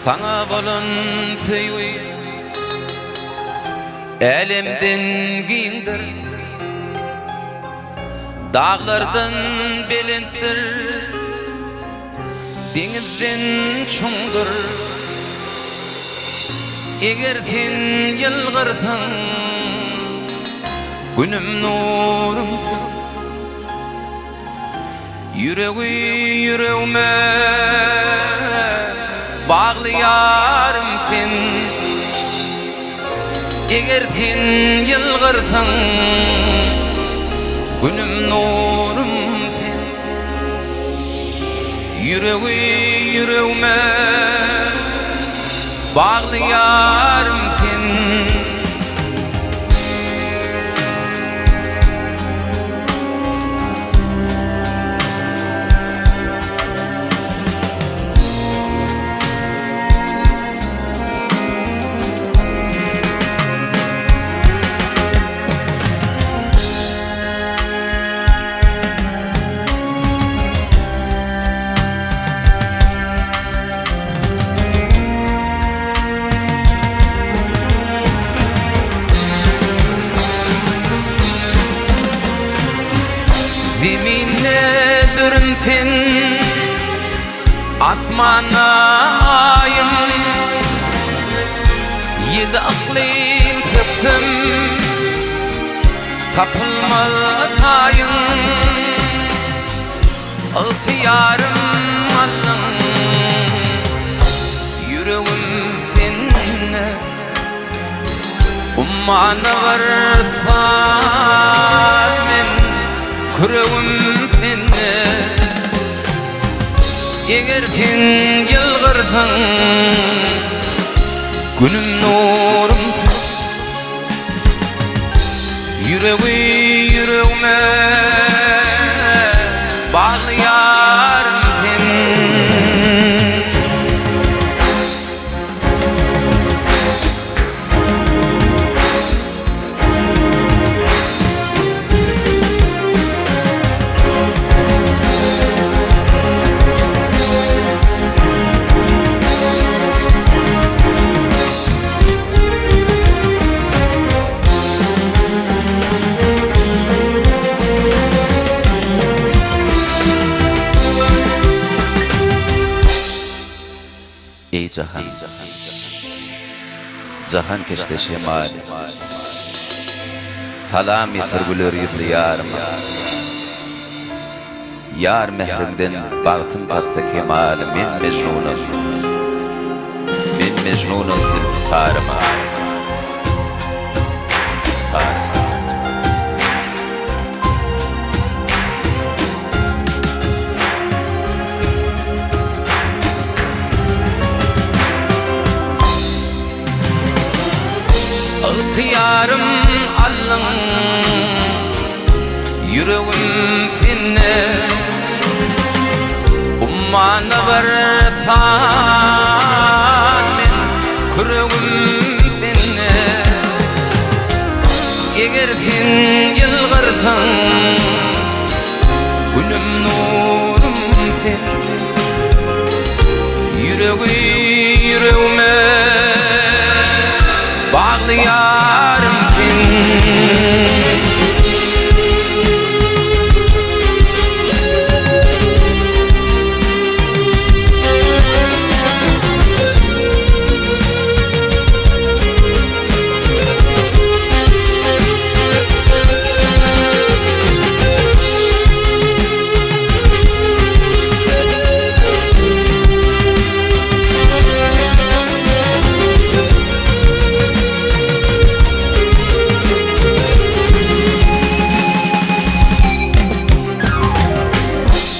Sana bolan söýüwi elimden giyindir, dağlardan belentdir, denizden çoňdur. Eger sen ýylgyrsaň, günüm nurumsun. Yüreği yüreğime bağlaýarym sen. Eger sen ýylgyrsaň, günüm nurum sen. Yüreği yüreğime bağlaýarym sen. Zemine dürümsen, asmana ayım, yedi aklim köpüm, tapılmaz tayım, altı yarım alın, yüreğim seninle, ummana varsan men, küreğim senne. Eger sen ýylgyrsaň, günüm nurum sen. Yüreği yüreğime bağlaýarym sen. Ey cahan, cahan keçte şemal, salam yetirgüler ýylyarma. Yar mehrinden bagtym tatsa kemal, men mejnunum zülfütarıma. Altı yarım alın, yüreğim senne, ummana varsan men, küreğim senne. Eger sen ýylgyrsaň, günüm nurum sen. Yüreği yüreğime bağlaýarym sen.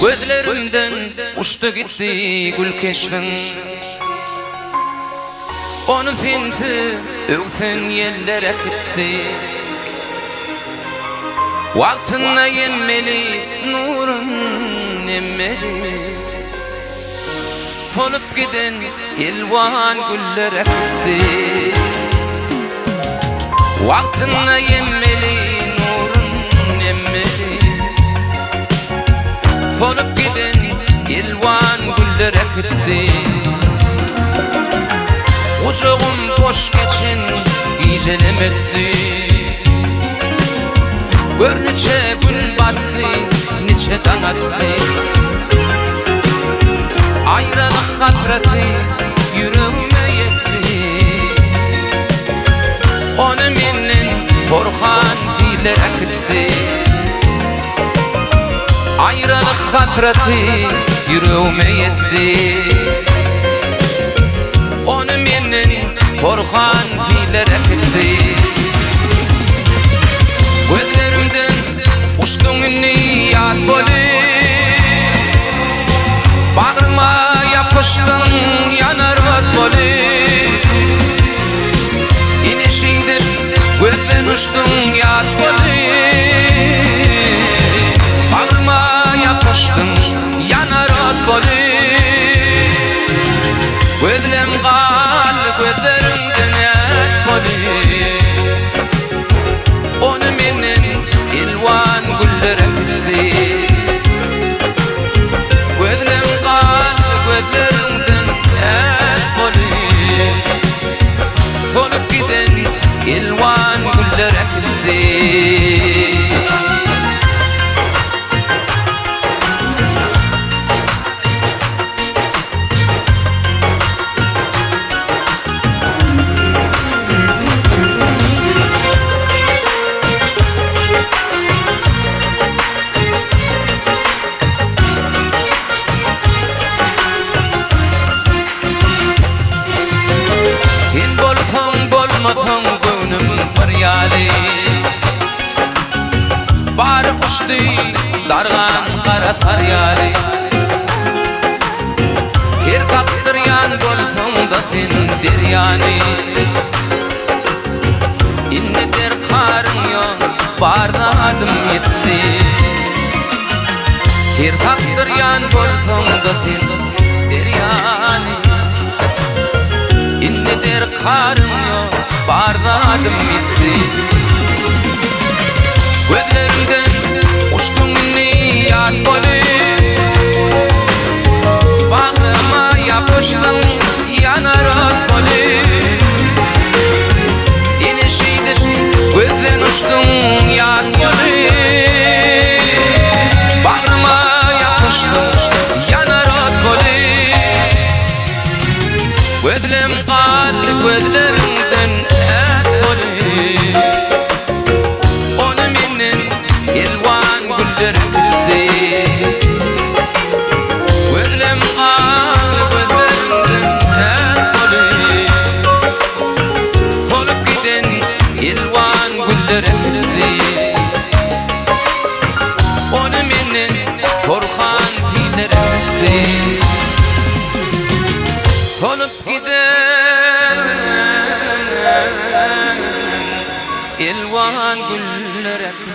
Gözlerimden uçtu gitti gül keşfin, onu sensiz öwsen yerlere gitti. Wagtyna yemmeli nurun emmeli, solup giden elwan güllere gitti. Wagtyna yemmeli nurun emmeli, solup giden elwan güllere gitti. Ocağım boş geçen gecelemekti. Gör neçe gün battı, neçe danattı. Ayrılık hasreti yüreğime yetti. Onu menden korkan fiiller akıttı. Ayrılık hasreti yüreğime yetti. Onu menden korkan fiiller akıttı. Gözlerimden uçtun niyat boli. Bağrıma yapıştın yanar ot boli. İnişidir gözden uçtun yat boli. Bağrıma yapıştın yanar ot boli. Gözlem gal gözlerimden et boli. Onu menen ilvan güller akıttı. Gözlem gal gözlerimden et boli. Solup giden ilvan güller akıttı. Sen bolsan bolmasan gönlümün feryali. Bar uçtu dargan kara feryali. Her kaptıryan bolsan da sen deryani. İnne der karın yok barda adım yetti. Her kaptıryan bolsan da sen deryani. İnne der karım yok, barda adım bitti. Gözlerimden uçtun niyat boli. Bağrıma yapıştın yanar ot boli. İnişidir gözden uçtun yat boli. Bağrıma yapıştın yanar ot boli. Gözlem gal gözlerimden et boli. Onu menen ilvan güller akıttı. Gözlem gal gözlerimden et boli. Solup giden ilvan güller akıttı. Onu menen korkan fiiller akıttı. Solup giden ilvan güller akıttı.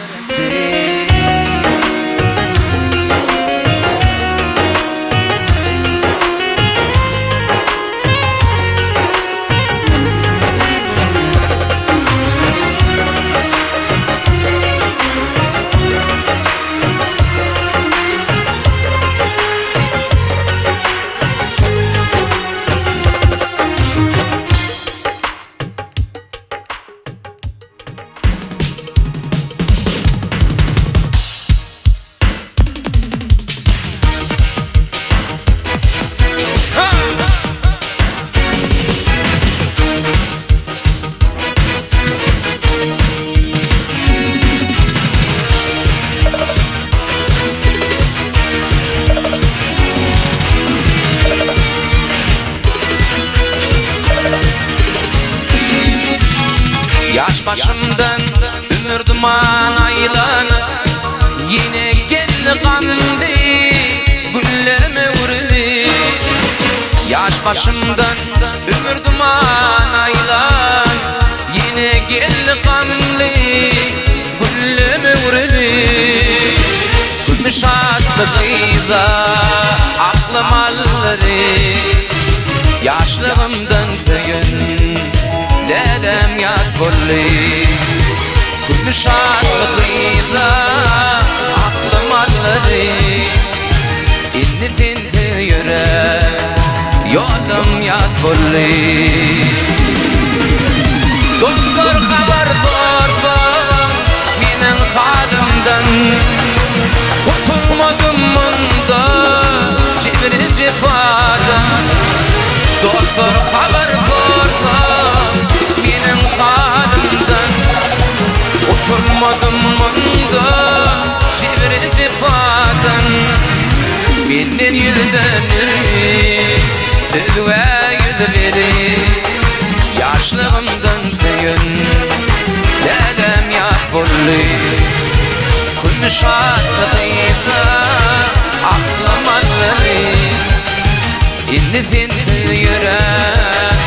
Yaş başımdan ömür duman aylanıp yine geldi kandı güllerime vurdu. Yaş başımdan ömür duman aylan yine geldi kandı güllerime vurdu. Gülmüş atlığıyla aklım alları yaşlığımdan söyün dedem yat bolli. Gülmüş atlığıyla aklım alları inni finti yürek yolum yat bolli. Oturmadım mında cibri cipada. Doktor haber sorsa benim halimden. Oturmadım mında cibri cipadan. Benim yüzden düzve yüzleri yaşlığımdan seyin dedem yat bolli. Kun şarkıdaydı aklım alları. İnni finti yürek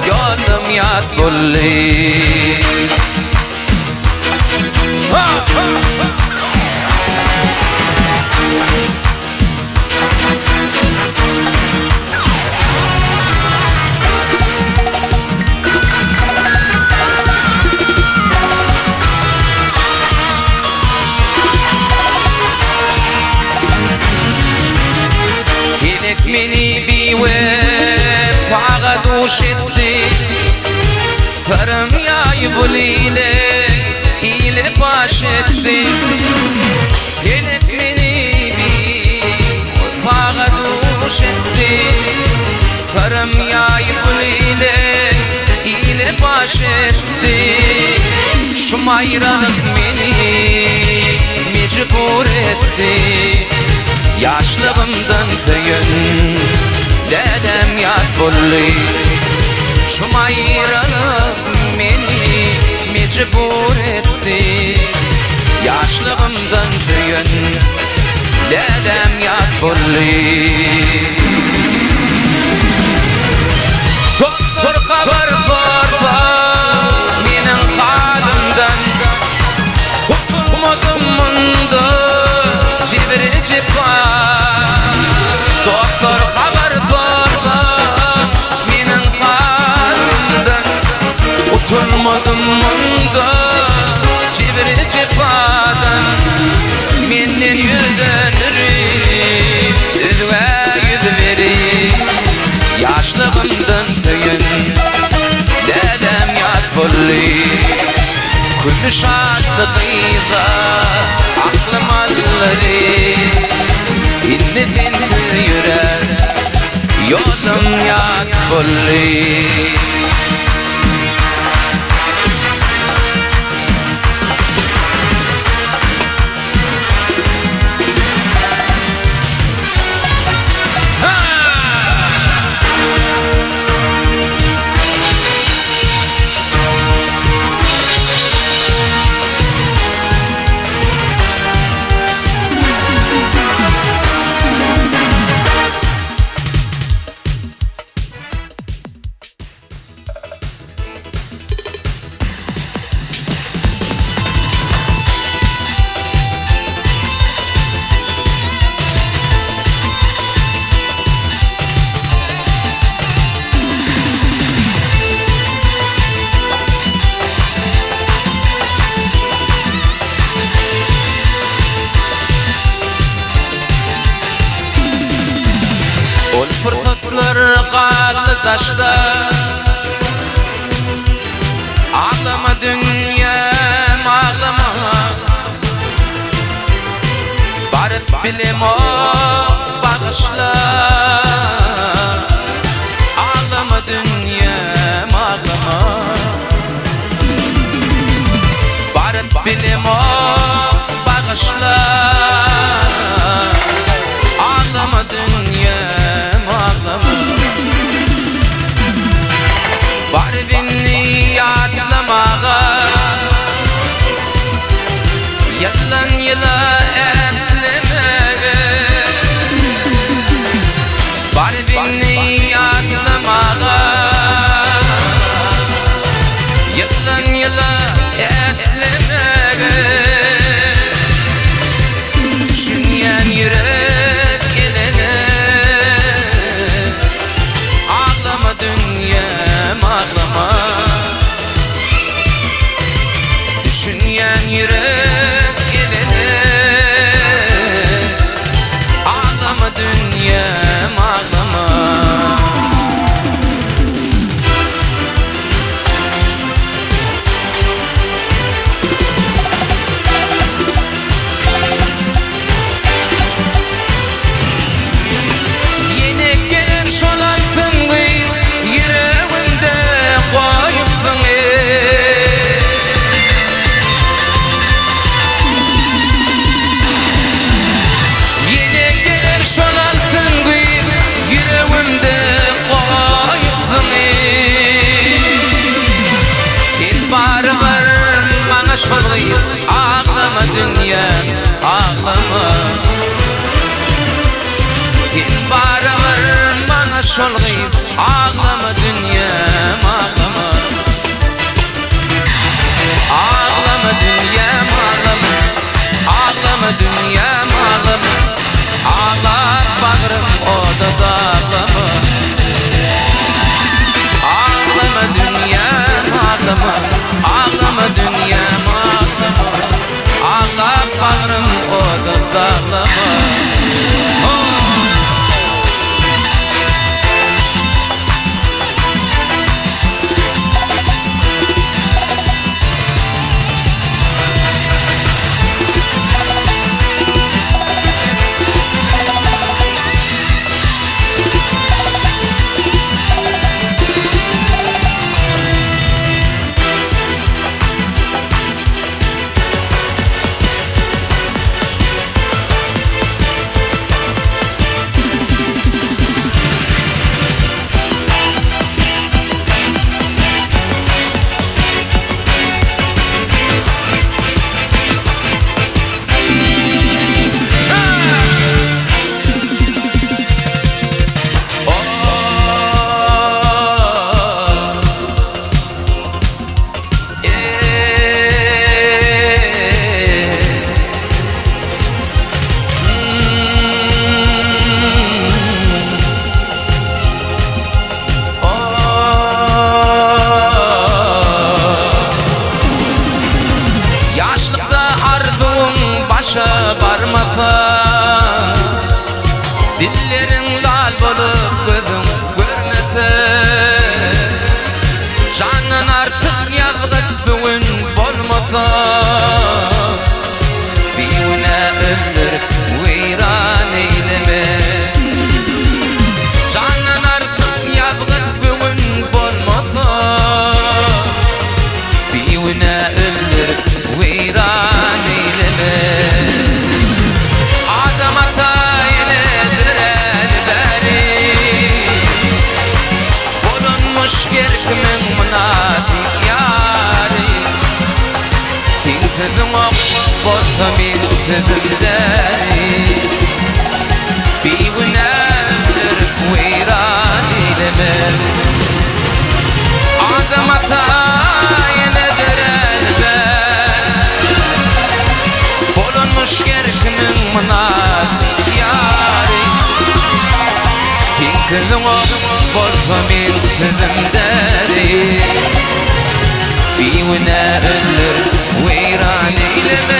yolum yat bolli. مني بيواب عغد وشدي فرم يا يبوليلي إلي باشدي هنك مني بيواب عغد وشدي فرم يا يبوليلي إلي باشدي شمايرك مني مجبور etdi. Yaşlığımdan feyin dedem yat bolli. Şumayranım beni mecbur etti. Yaşlığımdan feyin dedem yat bolli. Doktor haber sorsa benim halimden. Oturmadım mında cibri cipan. Doktor haber sorsa benim halimden. Oturmadım mında cibri cipadan. Menin yüzleniri düzve yüzleri yaşlığımdan feyin dedem yat bolli. Kullu şarkıdaydı aklım alları. İnni finti yürek yolum yat bolli. Fırsatlar kaldı taşta. Ağlama dünyam ağlama. Barıp bilim o bağışla. Ağlama dünyam ağlama. Barıp bilim o bağışla. Ağlama dünyam ağlama. Bari beni yadlamağa. Yalan yıla etlemeğe. Bari beni yadlamağa. Yalan yıla etlemeğe. dünyam ağlama. Sen barıvır bana şolgayıp ağlama dünyam ağlama. Ağlama dünyam ağlama. Ağlama dünyam ağlama. Ağlar bağrım o da dağlama. Ağlama dünyam ağlama. Ağlama dünyam ağlama. Ağlar bağrım o da dağlama. Dillerin lal bolup gözüm görmese, canın artık yazgıt bugün bolmasa, biyune öldür viran eyleme. Canın artık yazgıt bugün bolmasa, biyune öldür viran eyleme. Adam atayını gerkimin münafik yâri. Kim sözüm ol, bolsa min sözüm deri. Biyunedir viran eyleme. Adam atayınıdır elbet. Bulunmuş gerkimin münafik yâri. Kim sözüm ol, bolsa min sözüm deri. Biyune öldür viran eyleme.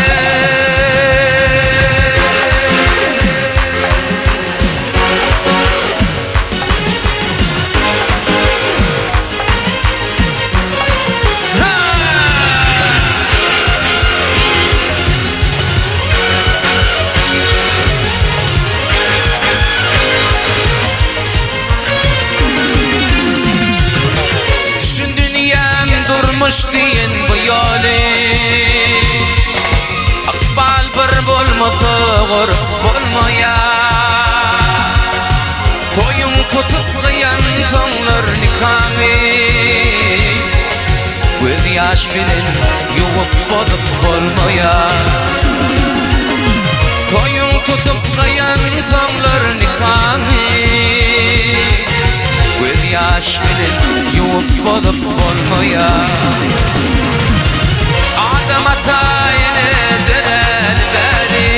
Diyen bu yolu akbal bir bolmasa gor bolmaya. Toyun tutup kıyan sonlar nikahı, göz yaş bilen yuvup bozup bolmaya. Toyun tutup kıyan sonlar nikahı, göz yaş bilen yuvup bozup bolmaya. Adam atayınıdır elberi.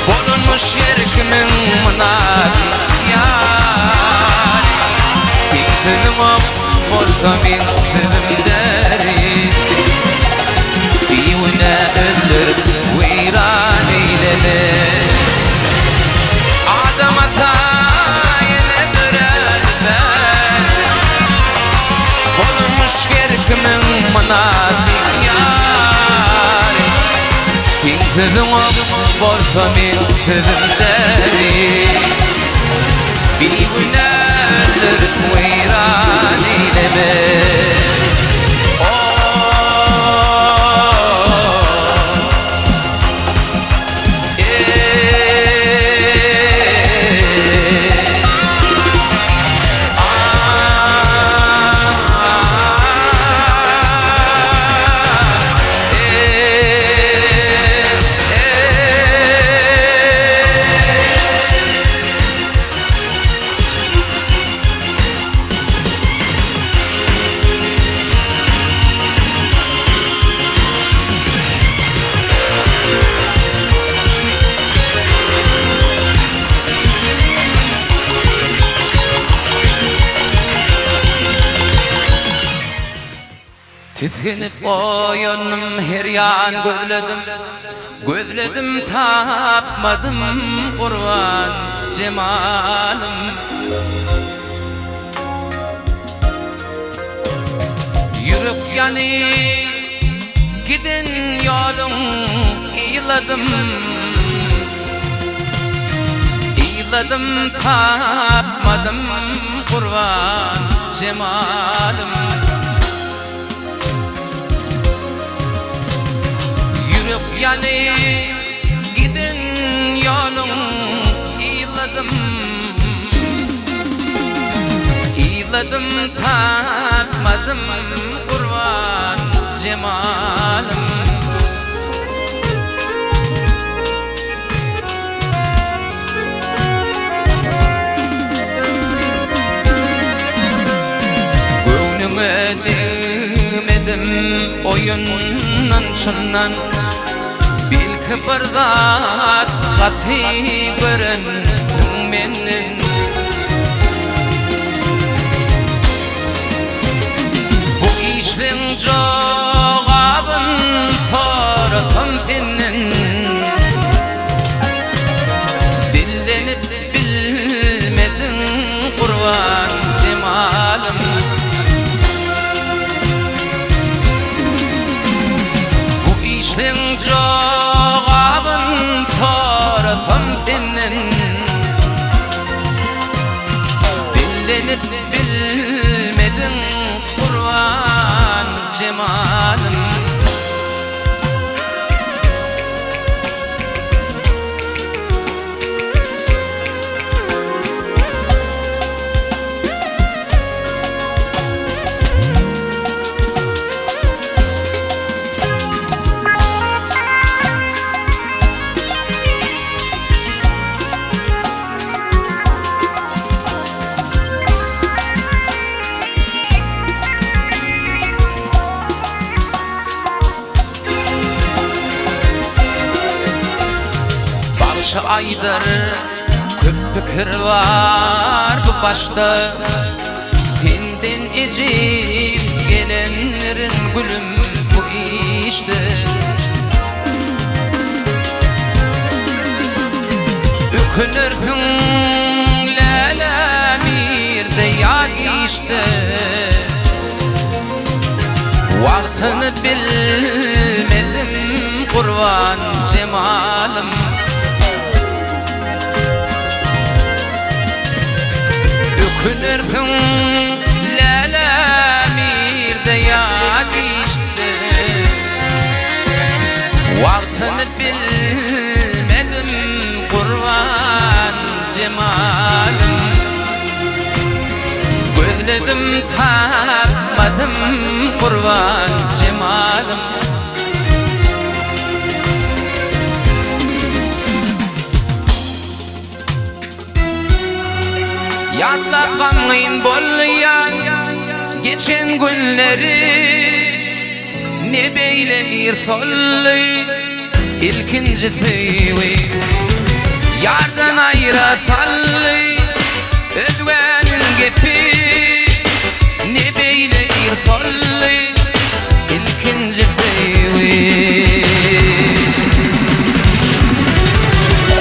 Bulunmuş yerkimin münafik yâri. Kim sözüm ol, bolsa min sözüm deri. Biyune öldür viran eyleme. Adam atayınıdır elberi. Bulunmuş gerkimin münafik yâri. Kim sözüm ol, bolsa min sözüm deri. Biyunedir viran eyleme. Titkinip oyunum her yan gözledim tapmadım kurban cemalım. Yürüp yani gidin yolun İladım tapmadım kurban cemalım. Yürüp yani gidin yolun İladım tapmadım kurban cemalım. Demedim oyundan çınnan Bilki bir zat katı gören menin Bu işin cevabın sorasam senin Dillenip bilmedin kurban cemalım. Sen cevabın sorasam senin Dillenip bilmedin kurban cemalım. Aydır köp fikir var bu başta Senden ecil gelenlerin gülüm bu işte Ökünürsün lalamirde ya işte Vaktini bilmedim kurban cemalım. Ökünürsün lalamirde yak işte Vaktini bilmedim kurban cemalım. Gözledim tapmadım kurban cemalım. Yadlamayın bolyan geçen günleri Ne beyle irsollu ilkinci tüyü Yardan ayratallı özgüvenin gepi Ne beyle irsollu ilkinci tüyü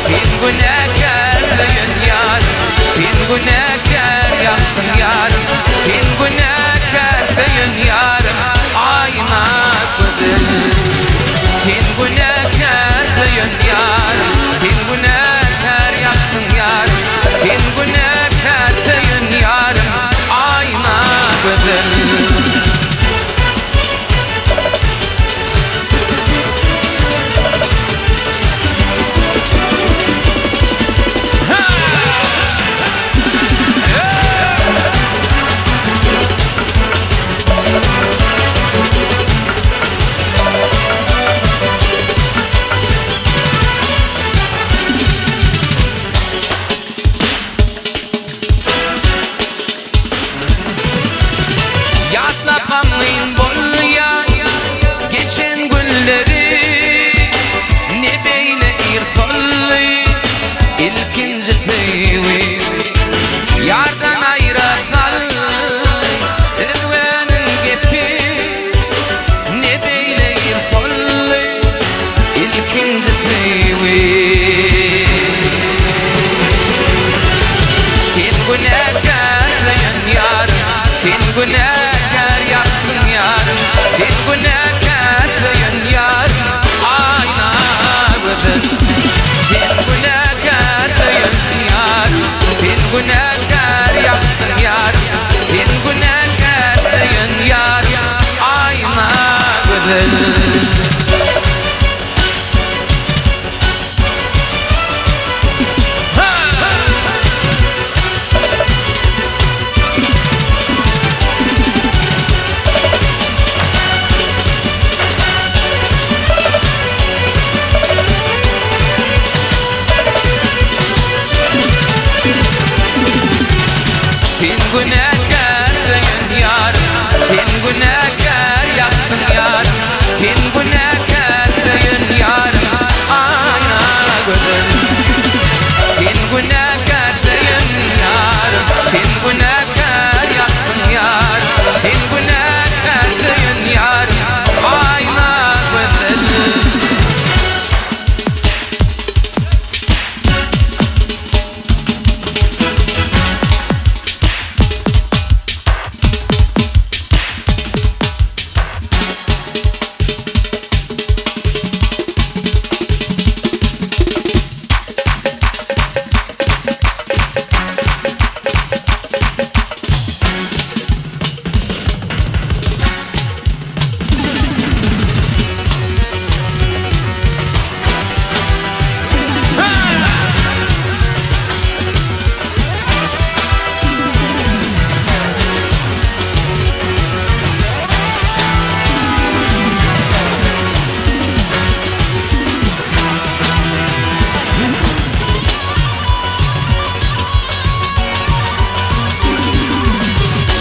Bin günahkarlıyın yarım Bin günahkar yaptın yarım Bin günahkar sayın yarım Ayna kudül Bin günahkar sayın yarım Bin günahkar yaptın yarım Bin günahkar sayın yarım Ayna kudül Yatlamayın bolya geçen günleri Ne beyle irsollu ilkinci tüyü Yardan ayratallı özgüvenin gepi günahkar yaptın yarım, sen günahkar sayın yarım, ayna bıdır. Sen günahkar sayın yarım, sen günahkar yaptın yarım, sen günahkar sayın yarım, ayna bıdır. Sen günahkar sayın yarım, sen günahkar yaptın yarım, sen günahkar sayın yarım, ayna gözüm. Sen günahkar sayın yarım, sen günahkar yaptın yarım, sen günahkar sayın yarım, ayna gözüm.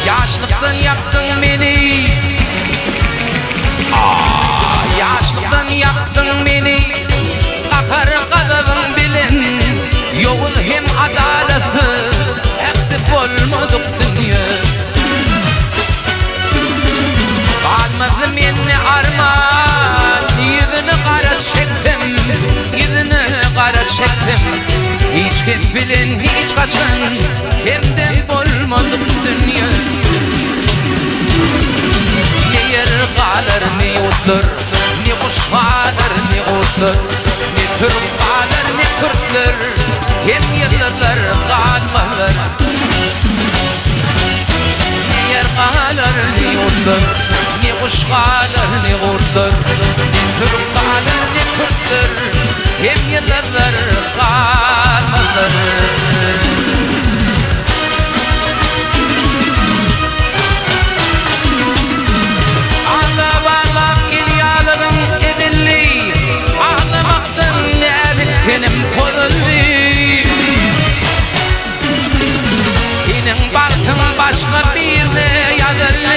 Yaşlıktan yaktın beni, yaşlıktan yaktın beni, akar kadavın bilin, yol hem adaleti, ektif olmadık dünya. Kalmadı menni arman, yüzünü kara çektim, yüzünü kara çektim. Hiç kefilin hiç kaçan, hemden olmadık dünya. Ne yer kalır ne yurtlar, ne kuş kalır ne otlar, ne Türk kalır ne Kürtler, hem yıllar kalmalar. Ne yer kalır ne yurtlar, ne kuş kalır ne otlar, ne Türk kalır ne Kürtler, hem yıllar kalmalar. Benim kolumda senin baktın başka birine yazılı,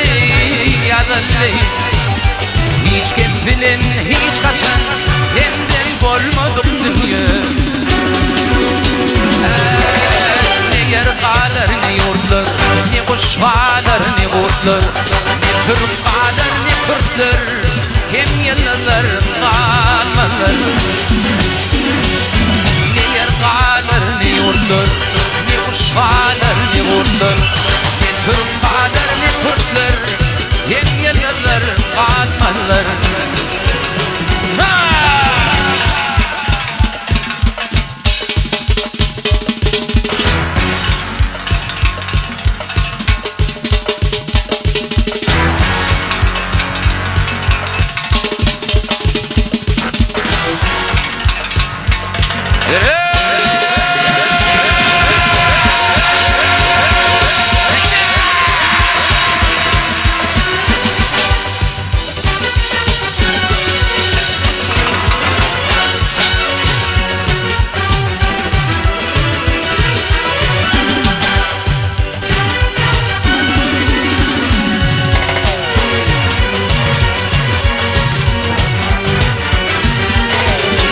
yazılı. Hiç kefilin hiç kaçan hemden olmadık dünya. Ne yer kalır ne yurtlar, ne kuş kalır ne otlar, ne Türk kalır ne Kürtler, hem yıllar kalmalar. Ne yer kalır ne yurtlar, ne kuş kalır ne otlar, ne Türk kalır ne Kürtler, hem yıllar kalmalar.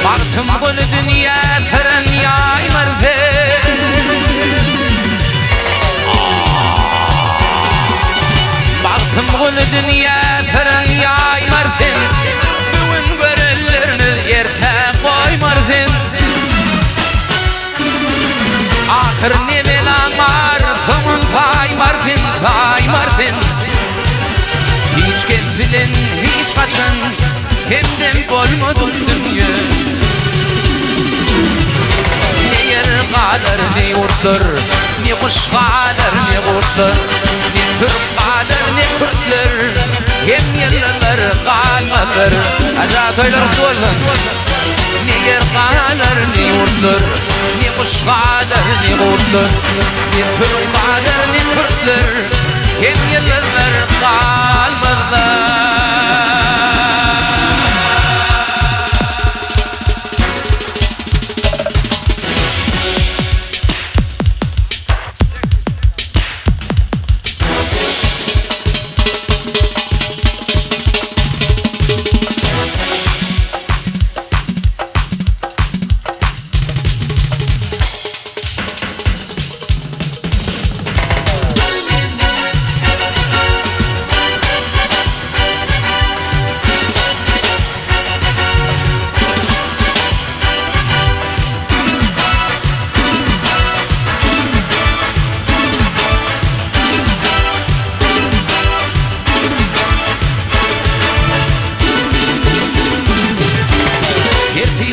Baktım bunu dünya fren yaymardı, baktım bunu dünya fren yaymardı, bugün görülleriniz erte koymardı. Ahır ne belan var, sonun saymardın, saymardın. Hiç gefilin hiç kaçan hemden bolmadım dünya. Ne yer kalır ne yurtlar, ne kuş kalır ne kurtlar, ne Türk kalır ne Kürtler, hem yerliler kalmadır. Azat oylar bolun. Ne yer kalır ne yurtlar, ne kuş kalır ne kurtlar, ne Türk kalır ne Kürtler, hem yerliler kalmadır.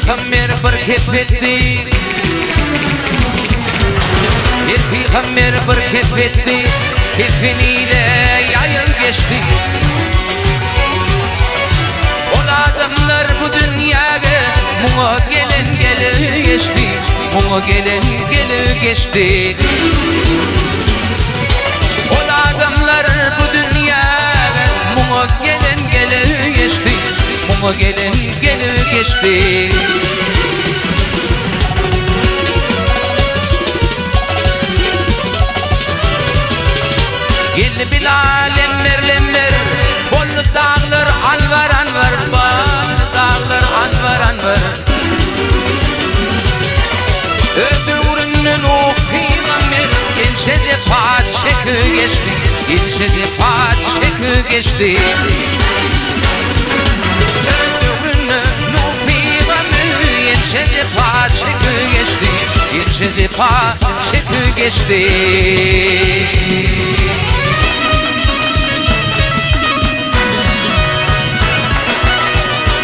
خمر بركفتي يرفي خمر بركفتي كفني لا يعين geçti. Ol adamlar bu dünyaya muğa gelen geli geçti, muğa gelen geli geçti. Ol adamlar bu dünyaya muğa gelen geli geçti, muğa gelen geli geçti. Geldi bil alemler, bollu dağlar anvar anvar, bollu dağlar anvar anvar. Öldürünün o peygamber, gençece padişahı geçti, gençece padişahı geçti. Öldürünün o peygamber, gençece padişahı geçti, gençece padişahı geçti.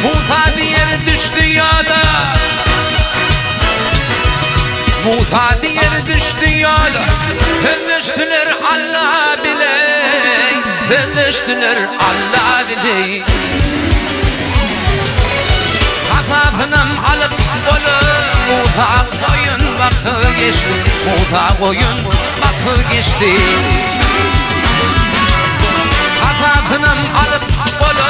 Musa diye düştü yola, Musa diye düştü yola. Ölmüştüler Allah bile, ölmüştüler Allah bile. Azabınım alıp bolu, Musa koyun bakı geçti, Musa koyun bakı geçti. Azabınım alıp bolu,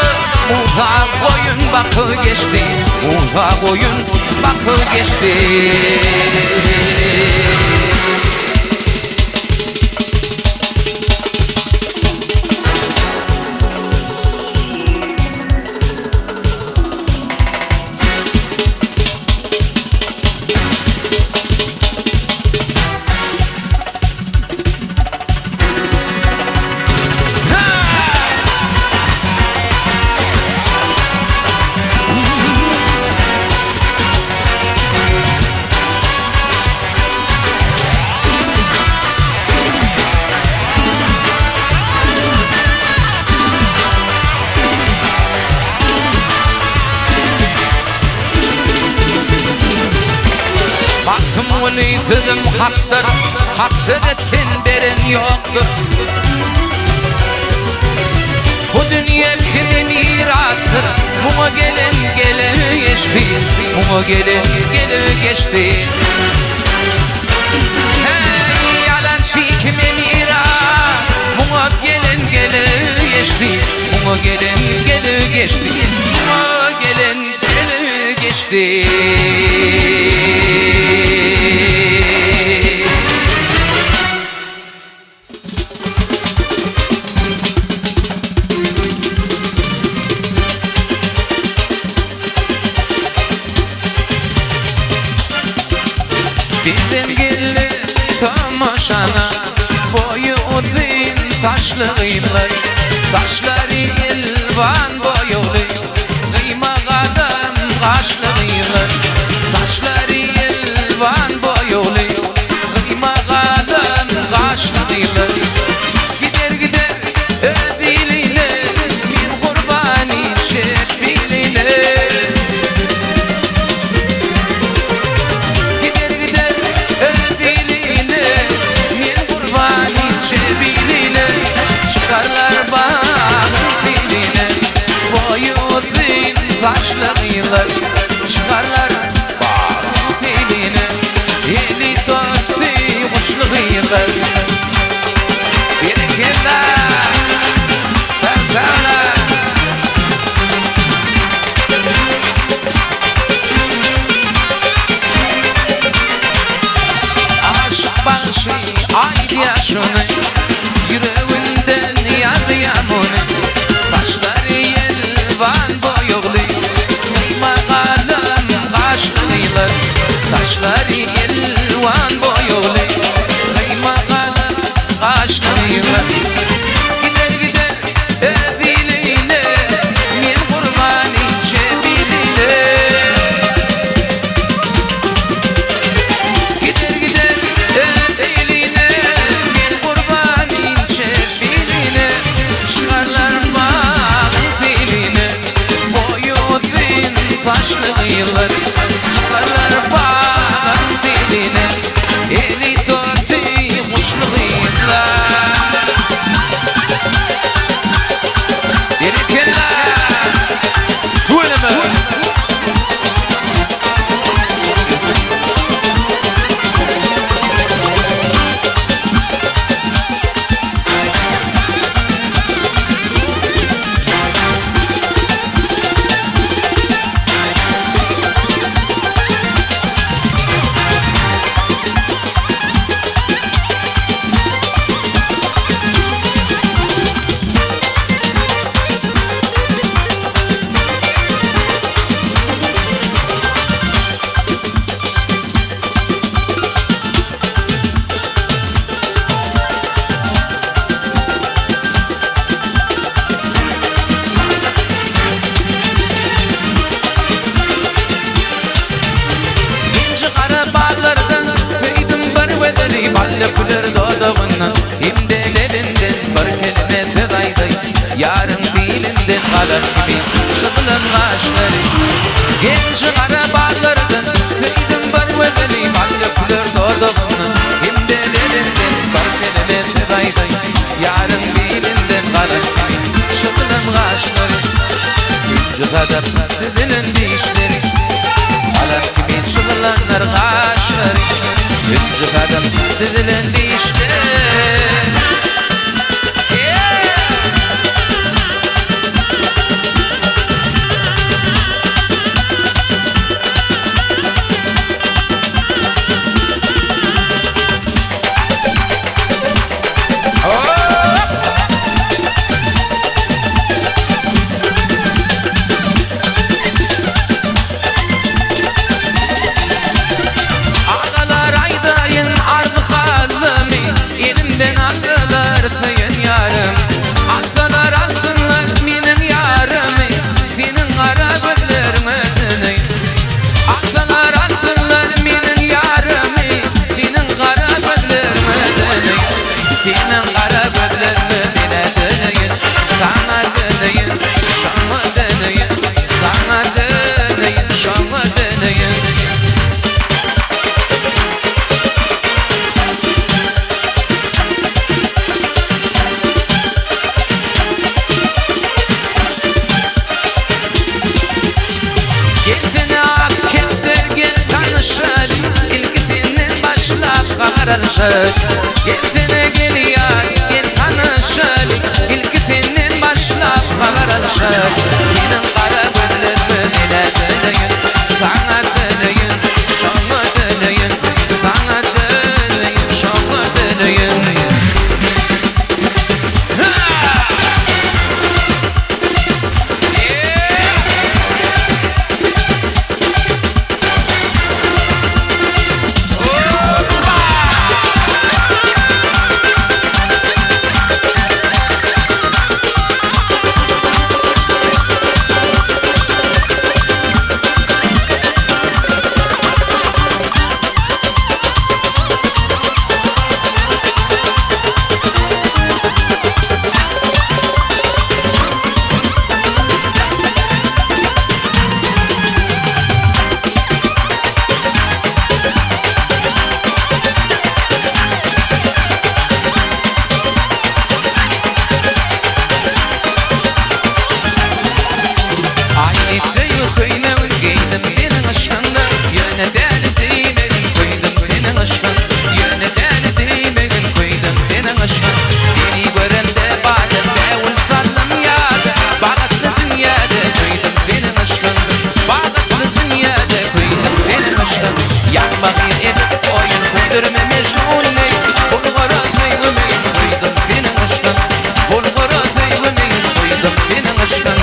Musa koyun bakı geçti, Musa koyun bakı geçti. Baktım ulifizim haktır, haktır tinberin yoktur. Bu dünya kimi mirattır, buna gelin geli geçti, buna gelin geli geçti. Hey yalançı kimi mirat, buna gelin geli geçti, buna gelin geli geçti, buna gelin geli geçti. Bizim gilli tamaşana boyu uzun taşlıylar, taşları ilvan boyulu, kıyma kadam kaşlıylar, taşları ilvan boyulu, kıyma kadam kaşlıylar. Gider gider ödiliyle taşlarıyla çıkarlar bağın filini eli törtü kuşluğuyla bir kere sen söyle aşk başı ay yaşını yüreğinden yazıyamını taşları yelvan boyuğlu kıyma kalem kaşlıyla taşları yelvan boyuğlu kıyma kalem kaşlıyla gider gider eviline min kurbanı çebiline gider gider eviline min kurbanı çebiline çıkarlar bağın filine boyu din taşlıyla çıkarlar bağın filine eli törtü kuşluyla bir kere tuğleme Ballıklar dodağından imdelerinden bir kelime fedayday yarın dilinden kalan gibi sıkılan kaşları genç arabalardan feydim bir vedeli ballıklar dodağından imdelerinden bir kelime fedayday yarın dilinden kalan gibi sıkılan kaşları güncü kadar dizilen dişleri kalan gibi sıkılanlar kaşları güncü kadar dizilen dişler Gel gel ya gel tanışalım ilk senin başlap kabaralım senin kara gözlerimi ile döneyim sana döneyim şanlı döneyim sana döneyim şanlı döneyim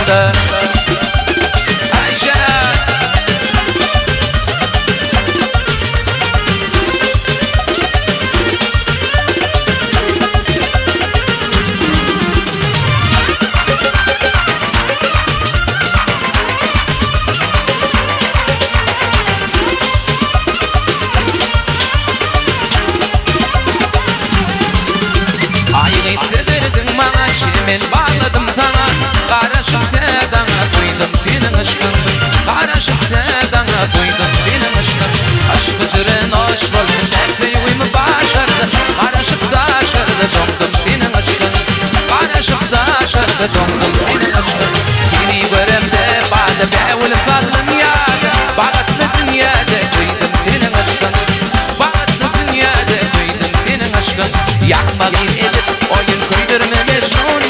başkandı. Ayşe men bağladım sana, qarashib tedana qo'ydim sening aşkın. Qarashib tedana qo'ydim sening aşkın. Aşk jirin osh bo'ldi, takliwim basharda. Qarashib dasharda jondim sening aşkın. Qarashib dasharda jondim sening aşkın. Seni ko'ramda ba'da ba'ul fallim yada. Bag'atli dunyoda qo'ydim sening aşkın. Bag'atli dunyoda qo'ydim sening aşkın. Yaqmag'in edib o'yin qo'ydirma mejnun.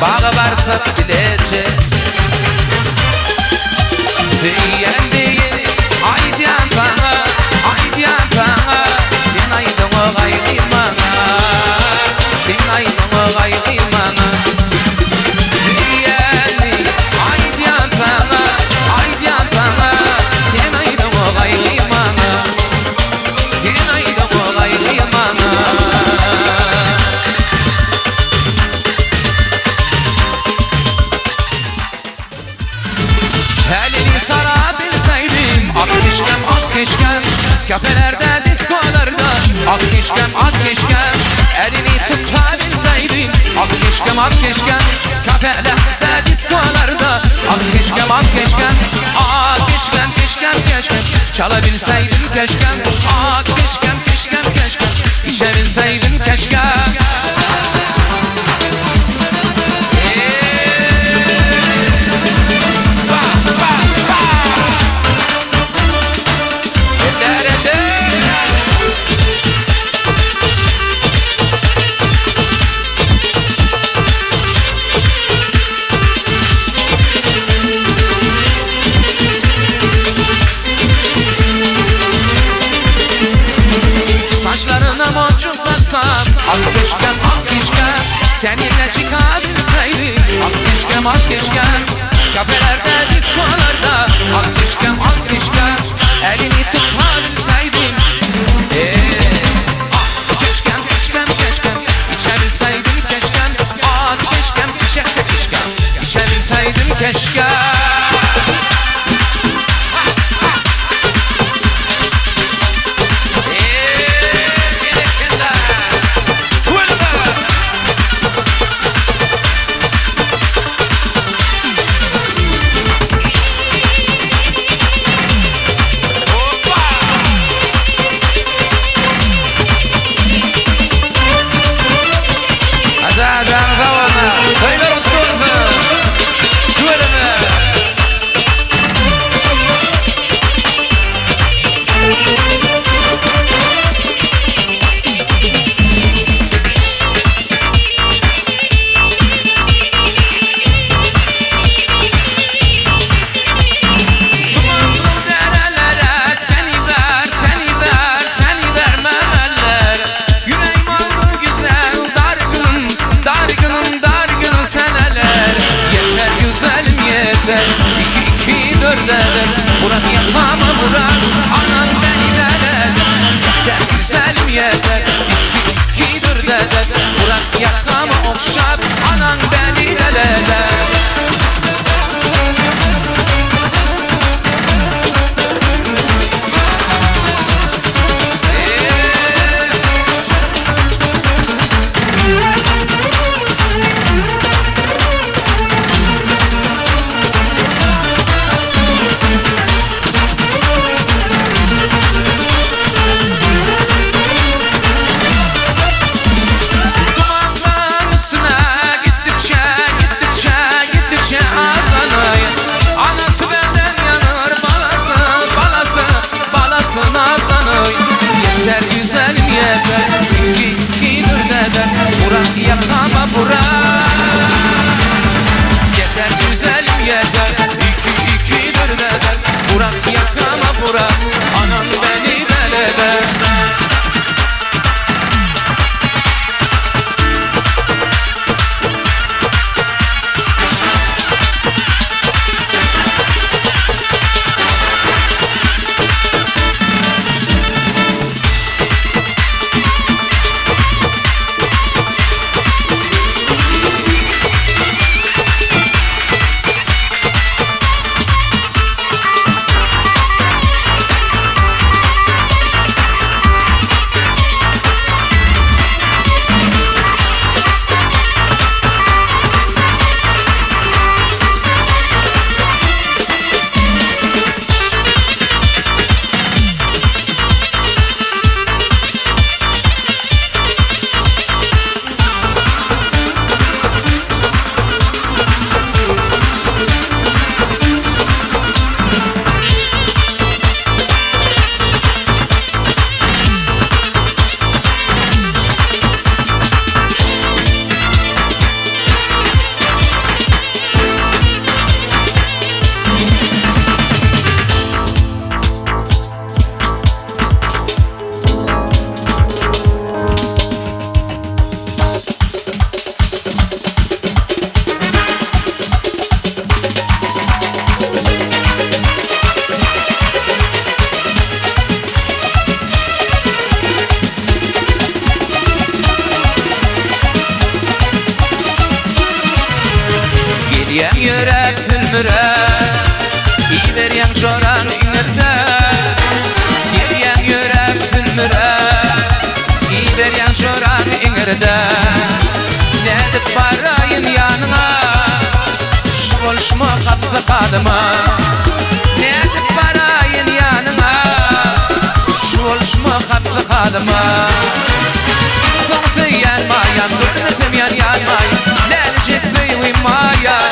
Bağa varsa bilecek Diyendiğin aydiyan bana Aydiyan bana Din aydın o gayri bana Din aydın o gayri bana Diyendiğin aydiyan bana Aydiyan bana Din aydın o gayri bana Din aydın o gayri bana Elini sarabilseydim ak keşkem Kafelerde, diskolarda ak keşkem Elini tutabilseydim ak keşkem Kafelerde, diskolarda ak keşkem Çalabilseydim keşkem ak keşkem İçebilseydim keşkem Saçlarına boncuk baksam ak keşkem Seninle çıkabilseydim ak keşkem Kafelerde, diskolarda ak keşkem Elini tutabilseydim keşkem İçebilseydim keşkem keşkem İçebilseydim keşkem yeter. İki iki dördedir. Burak yakama Burak, anan beni deleder. Yeter güzelim yeter. İki iki dördedir. Burak yakama okşar, anan beni deleder. Yeter güzelim yeter. İki iki dördedir. Burak yakama Burak. Yeter güzelim yeter. İki iki dördedir. Burak yakama Burak, anan beni deleder. Geriyen yürek filmire, iyi veriyen çoran inirde. Geriyen yürek filmire, iyi veriyen çoran inirde. Nedik barayın yanına, şu oluşma kapı kadıma. Nedik barayın yanına, şu oluşma kapı kadıma. Soğutu yanmayan, gırnıfım yanmayan, nelecek ve uymayan.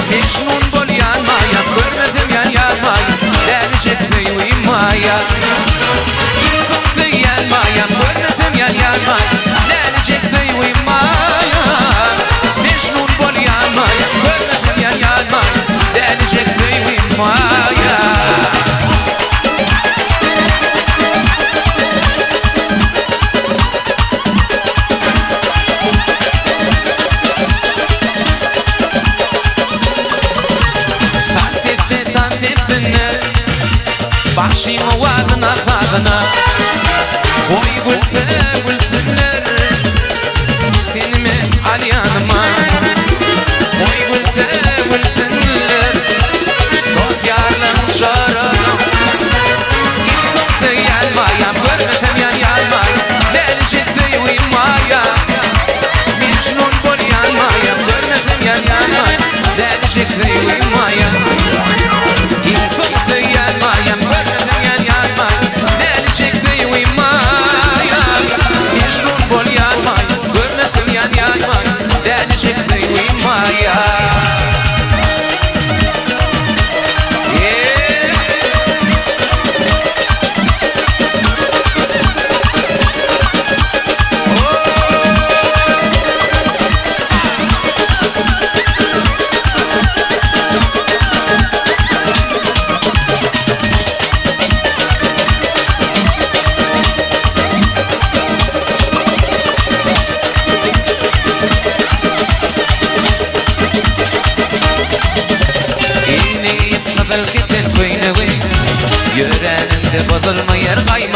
Mecnun bol yanmayan, gırnıfım yanmayan, nelecek ve uymayan. Soğutu yanmayan, gırnıfım yanmayan, nelecek ve uymayan. Mecnun bol yanmayan, gırnıfım yanmayan, nelecek ve uymayan. Başın vadına fadına, oy gülfenler, benim alyanıma. Oy gülfenler, dost yarlarım şararım. Kimse yanmayam, görmesem yanmayam, nelecek ve uymayam. Mecnun bol yanmayam, görmesem yanmayam, nelecek ve uymayam. Kimse yanmayam, görmesem yanmayam, nelecek ve uymayam. Mecnun bol yanmayam, görmesem yanmayam, nelecek ve uymayam.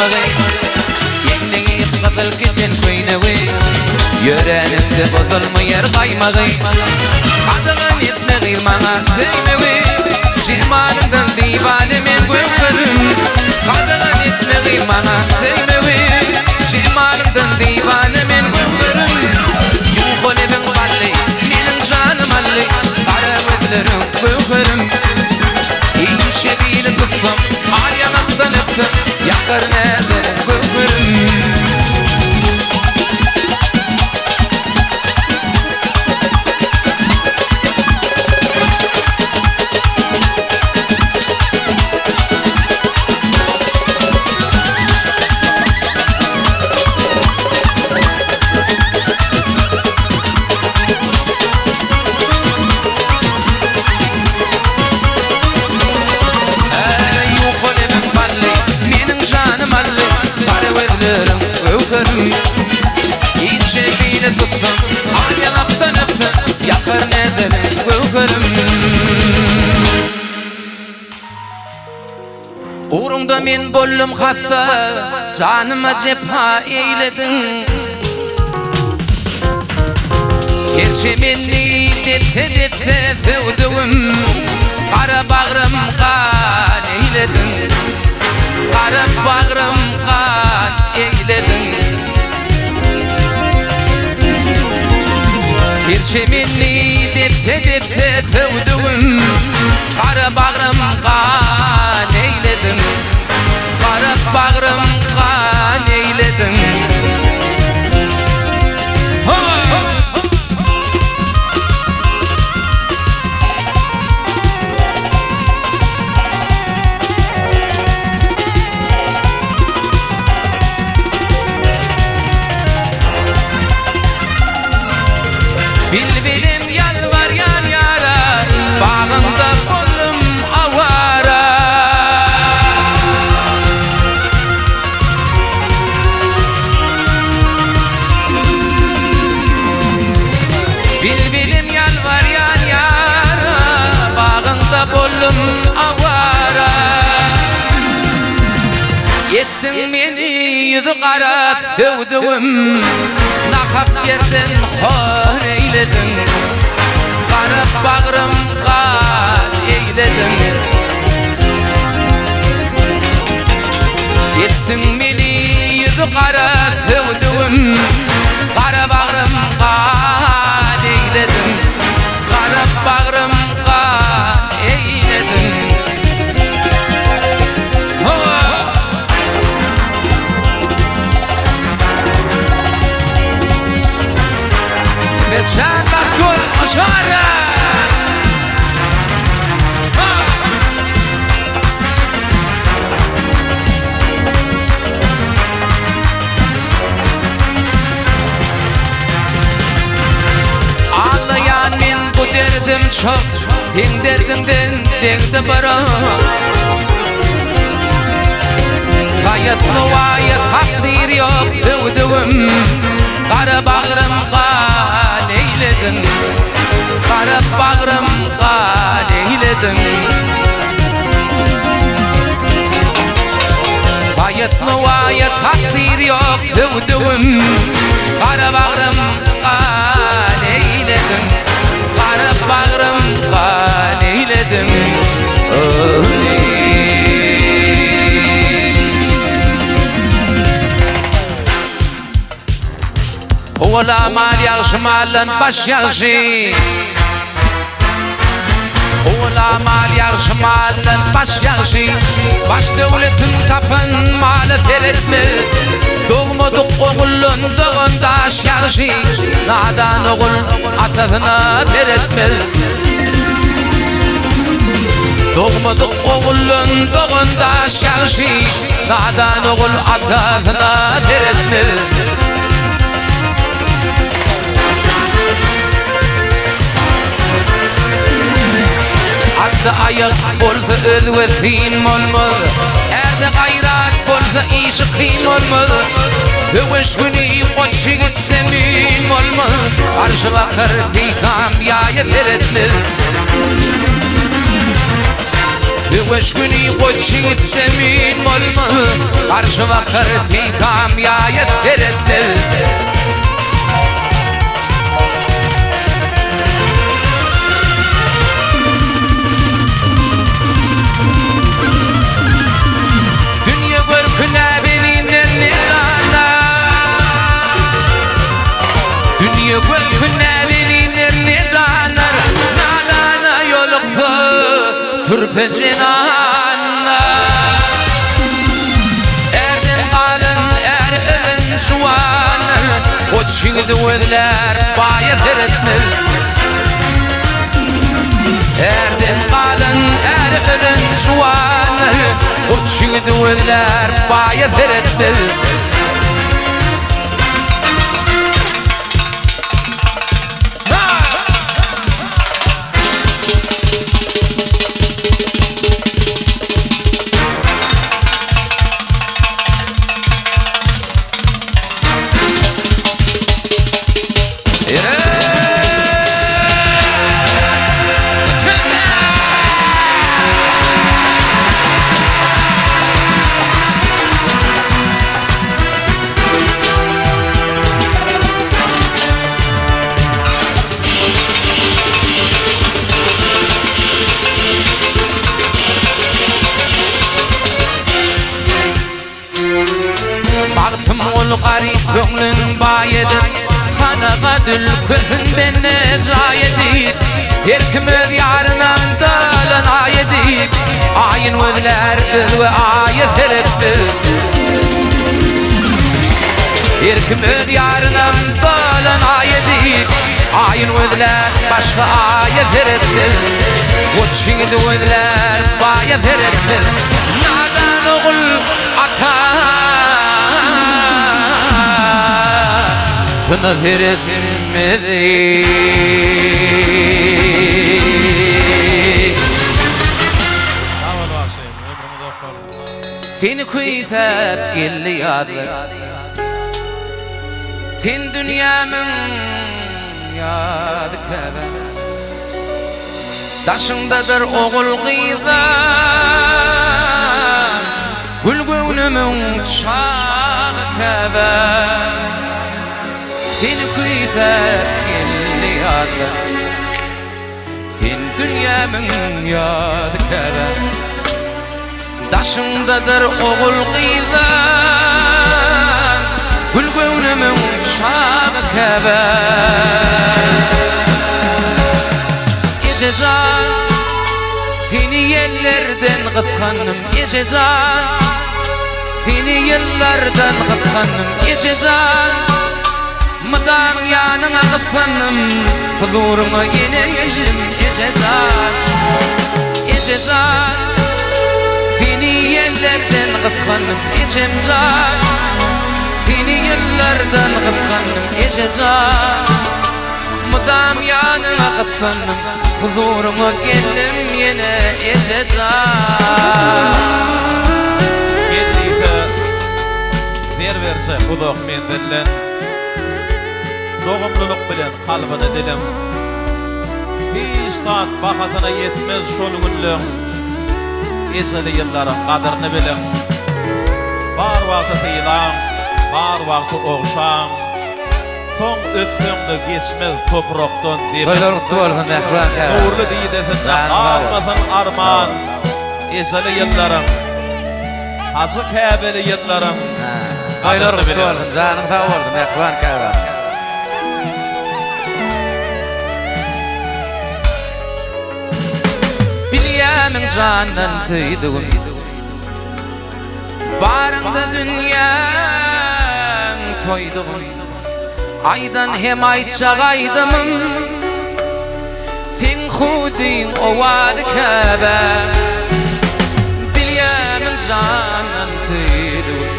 qaymag'ay Yengning qizil keten ko'ynag'ay Yörenimde bozulmayar qaymag'ay Qadığın etme qilmana zeynag'ay Cemalingdan divane men ko'kkirim Qadığın etme qilmana zeynag'ay Cemalingdan divane men ko'kkirim Yuqolibin qalli mening jonim alli Qara gözlerim ko'kkirim Şebili tutsam, al yanaktan öpsem Yakar nezerim ko'kkirim Şebili tutsam, al yanaktan öpsem Yakar nezerim ko'kkirim Uğrunda men bollum hassa Canıma cepha eyledin Gerçi menni detse sevdiğim Kara bağrım kan eyledin Kara bağrım kan eyledin Gerçi menni detse sevdiğim Kara bağrım kan eyledin Kara bağrım kan eyledin Bilbilim yalvaryan yara Bağında bollum avara Bilbilim yalvaryan yara Bağında bollum avara Ettin beni yüzü kara sevdiğim Nakak yerden hor eyledin Kara bağrım kan eyledin Ettin beni yüzü kara sevdiğim Kara bağrım kan eyledin Kara bağrım kan eyledin Sen baktul aşağıya Ağlayan men bu derdim çok Sen derdimden derdi bara Hayat nuvaya takdir yok sevdiğim Kara bağrım kan eyledin Kara bağrım kan eyledin Hayat nuvaya takdir yok sevdiğim Kara bağrım kan eyledin Kara bağrım kan eyledin Ola mal yaxşı malın baş yaxşı Ola mal yaxşı malın baş yaxşı Baş devletin tapın malı teretme Doğmadık oğullundığın daş yaxşı Nadan oğul atağına teretme Doğmadık oğullundığın daş yaxşı Nadan oğul atağına teretme Atı ayak bolsa özvesin olmaz Erde gayrat bolsa işi kıyım olmaz Dövüş günü koç yigitse mühim olmaz Arşı bakır peykambiyaya teretmez Döveş günü koçit demin olma Karşı vakır pikam yayet veretler Dünya görküne benimler ne cana Dünya görküne benimler ne canar Nalana yoluksa Türpe cinanna Erden kalın erden şuanır O çiğdi özler baya feretmir Erden kalın erden şuanır O çiğdi özler baya feretmir Baktım ol garip gönlün bayedir Kanağa dül köfün benne zayedir Her kim öz yarından dalan ayedir Ayın özler öz ve ayet erettir Her kim öz yarından dalan ayedir Ayın özler başka ayet erettir Koçingdi özler bayet erettir Nadan oğul ata Bana verilmedi Fin kuytep gelli yadı Fin dünyamın yadı kebe Daşındadır oğul gıyda Gül gönlümün çağı kebe Fin kuytep gelli yadı Fin dünyamın yadı kebe Daşındadır oğul gıydan Gül gönlümün çağı kebe Ecezan Fini yerlerden gıpkanım Ecezan Fini yıllardan gıpkanım Ecezan Mıdam yanına gıpkanım Huzuruma yine yelim Ecezan Ecezan Fini yerlerden gıpkanım Ecezan Fini yıllardan gıpkanım Ecezan Mıdam yanına gıpkanım Huzuruma gelim yine Ecezan Kendiyse verse Kudoq men dillen Doğumluluk bilen kalbini dilim Bir saat bakatına yetmez şol günlüğün Ezeli yılların qadrini bilim Bar vakti tıyılan, bar vakti oğşan Son öptüğümde geçmez toproktan demin Toylar kutlu olsun Mehran Uğurlu diydesinde kalmasın arman Ezeli yılların Hacı Kəbeli yılların Toylar kutlu olsun canım sağ olsun Mehran Kavram Bilyemin candan tıydıgım Barında dünyan toyduğum Aydan hem ayçağaydımın Fin khudin ovad kebe Bilyemin candan tıydıgım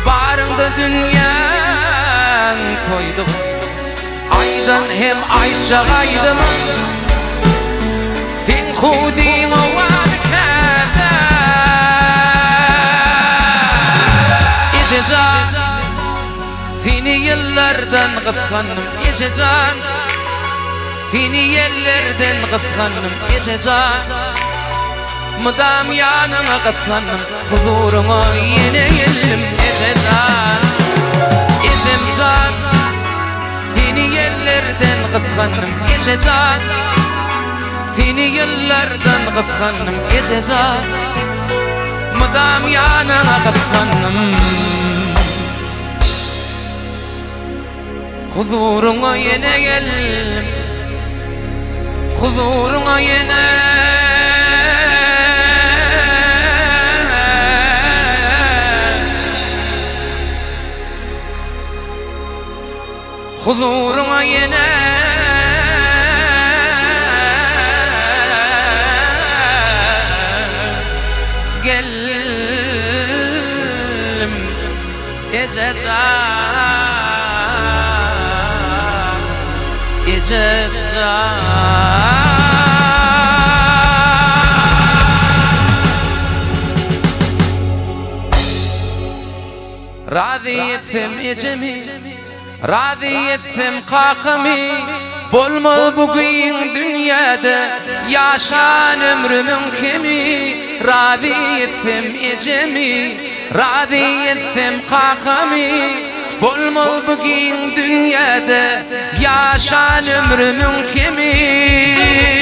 Barında dünyan toyduğum Aydan hem ayçağaydımın Fin khudin ovad kebe Ecezan Fini yıllardan gıpkanım Ecezan Fini yerlerden gıpkanım Ecezan Mıdam yanına katlanım huzuruna yine geldim ezezan ezemzan Seni yerlerden kıskandım ezezan Seni yerlerden kıskandım ezezan Mıdam yanına katlanım huzuruna yine geldim huzuruna yine huzuruna yine geldim ecezan Radhi etsem ecemi Radhi etsem kakami Bolmaz bugün dünyada Yaşan ömrümün kemi Radhi etsem ecemi Radhi etsem kakami Bolmaz bugün dünyada Yaşan ömrümün kemi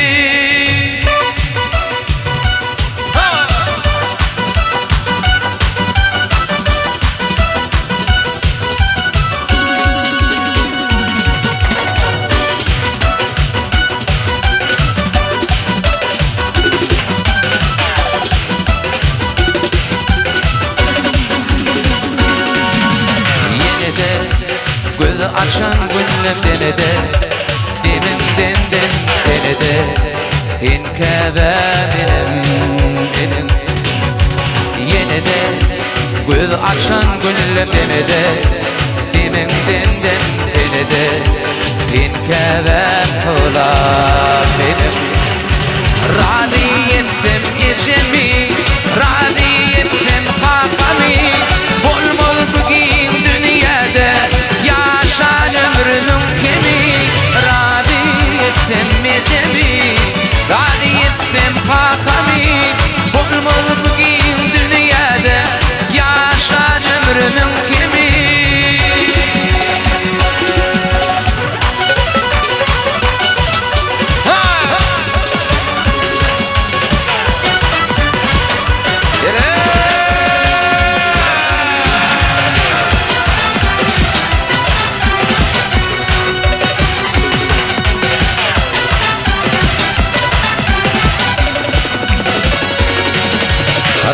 Gözü açan günlem denede Deminden denede İnkebe benim Yine de gözü açan günlem denede Deminden denede İnkebe kula benim Radiyettim içimi Radiyettim kafami Bolmol bugün dünyada Yaşan ömrümün kemi Radiyettim içimi Radiyettim kafami Bolmol bugün dünyada Yaşan ömrümün kemi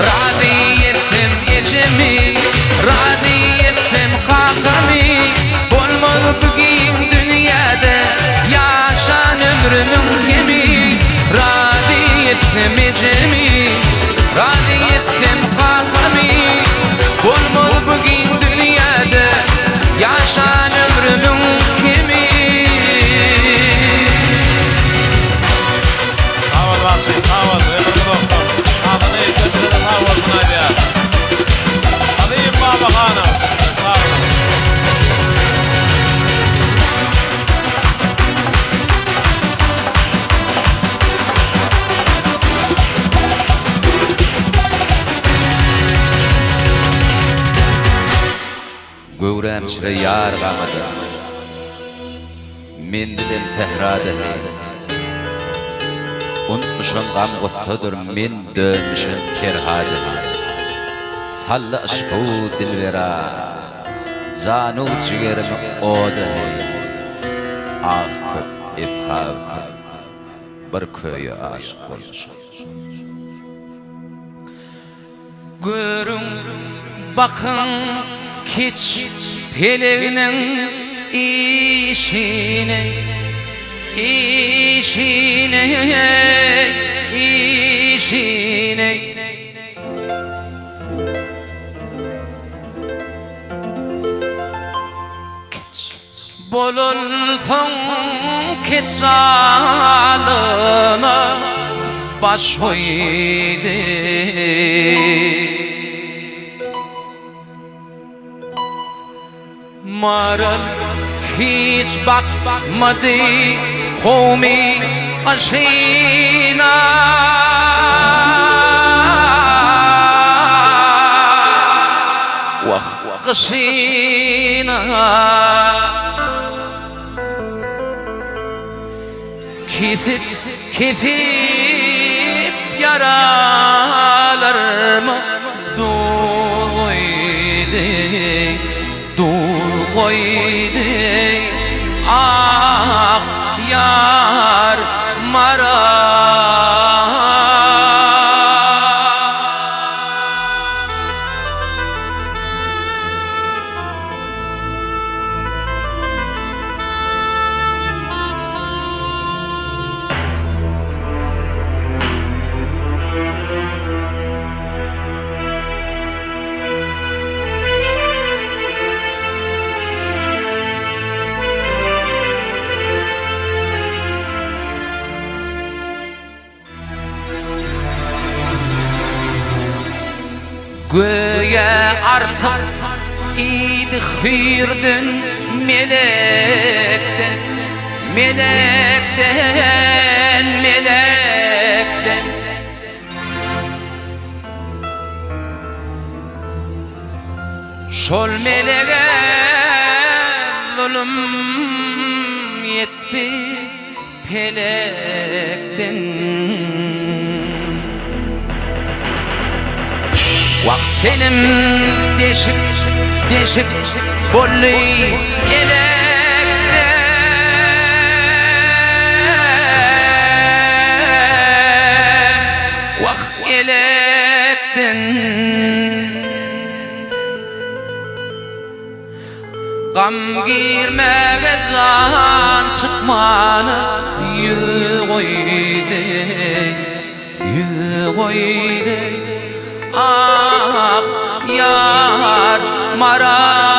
Radiyettim içimi Radiyettim kakami Bolmaz bugün dünyada Yaşan ömrümün kemi Radiyettim içimi Radiyettim kakami Bolmaz bugün dünyada Yaşan ömrümün kemi Aval Vasif, aval, ömrümü doktor Adını yükseltilerim aval buna diye Adıyım Baba Hanım Sağ olun Gövrem şire yar gamada Men dilen fehrada Unutmuşum gam gussadır men dönmüşüm kerhada Salla aşku dilvera Canu cigerimi oda Ah köp ifhav Bir köye aşık olmuşum Görün bakın Kiç pelevinin işine Bolulsun keçalına baş koydu Maral hiç bakmadı kavmi aşkına bakışına Kesip yaralarıma dul koydu ah yar mara Göğe artık idi hürdün melekten Şol meleğe zulüm yetti pelekten Vaktinim deşik bollu elekten Vak elekten Gam girmege can çıkmanı yüz koydu Ah yar mara